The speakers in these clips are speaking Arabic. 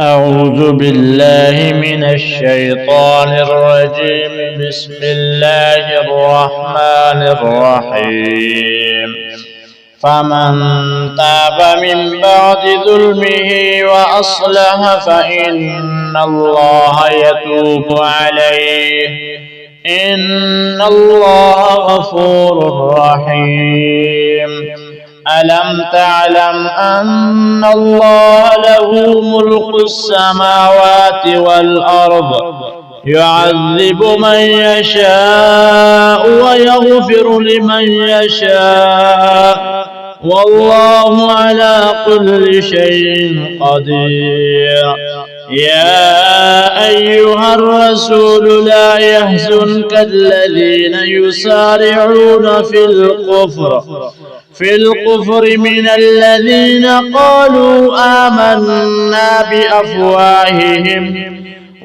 أعوذ بالله من الشيطان الرجيم. بسم الله الرحمن الرحيم. فمن تاب من بعد ظلمه وأصلح فإن الله يتوب عليه، إن الله غفور رحيم. ألم تعلم أن الله له ملك السماوات والأرض، يعذب من يشاء ويغفر لمن يشاء، والله على كل شيء قدير. يا أيها الرسول لا يحزنك الذين يسارعون في الكفر من الذين قالوا آمنا بأفواههم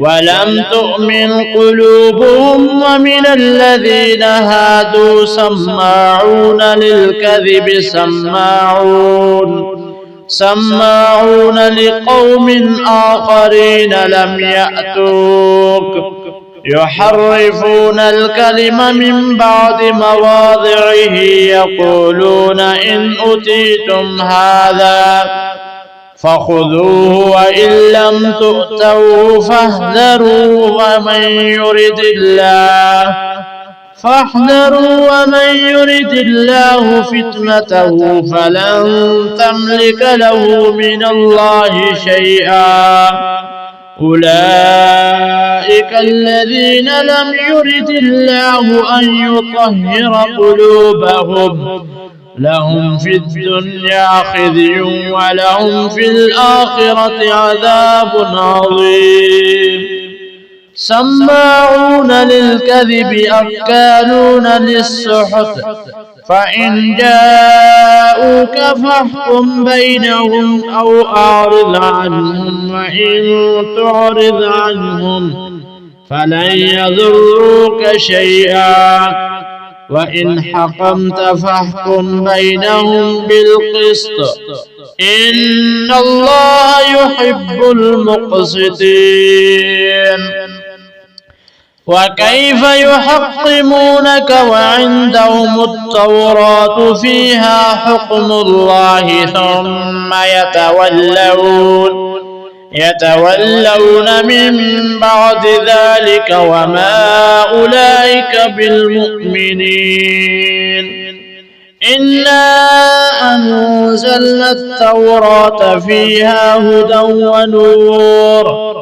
ولم تؤمن قلوبهم، ومن الذين هادوا سماعون للكذب سماعون لقوم آخرين لم يأتوك، يحرفون الكلم من بعد مواضعه، يقولون إن أوتيتم هذا فخذوه وإن لم تؤتوه فاحذروا، ومن يرد الله فتنته فلن تملك له من الله شيئا. أولئك الذين لم يرد الله أن يطهر قلوبهم، لهم في الدنيا خزي ولهم في الآخرة عذاب عظيم. سماعون للكذب أكالون للسحت، فإن جاءوك فاحكم بينهم أو أعرض عنهم، وإن تعرض عنهم فلن يضروك شيئا، وإن حكمت فاحكم بينهم بالقسط، إن الله يحب المقسطين. وكيف يحكمونك وعندهم التوراة فيها حكم الله ثم يتولون من بعد ذلك وما أولئك بالمؤمنين. إنا أنزلنا التوراة فيها هدى ونور،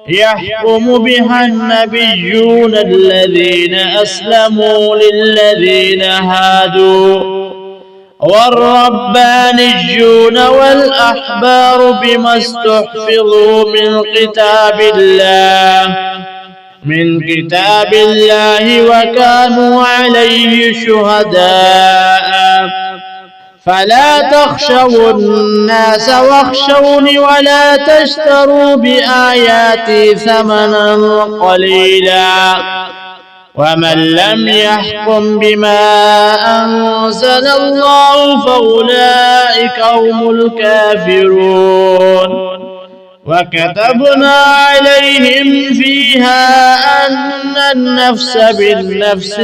يحكم بها النبيون الذين أسلموا للذين هادوا والربانيون والأحبار بما استحفظوا من كتاب الله وكانوا عليه شهداء. فلا تخشوا الناس واخشوني ولا تشتروا بآياتي ثمنا قليلا، ومن لم يحكم بما أنزل الله فأولئك هم الكافرون. وكتبنا عليهم فيها أن النفس بالنفس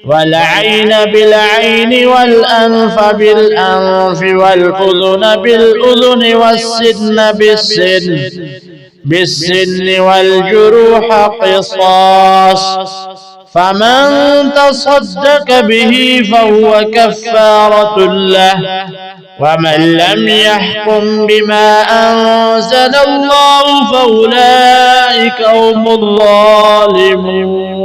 والعين بالعين والأنف بالأنف والأذن بالأذن والسن بالسن والجروح قصاص، فمن تصدق به فهو كفارة له، ومن لم يحكم بما أنزل الله فأولئك هم الظالمون.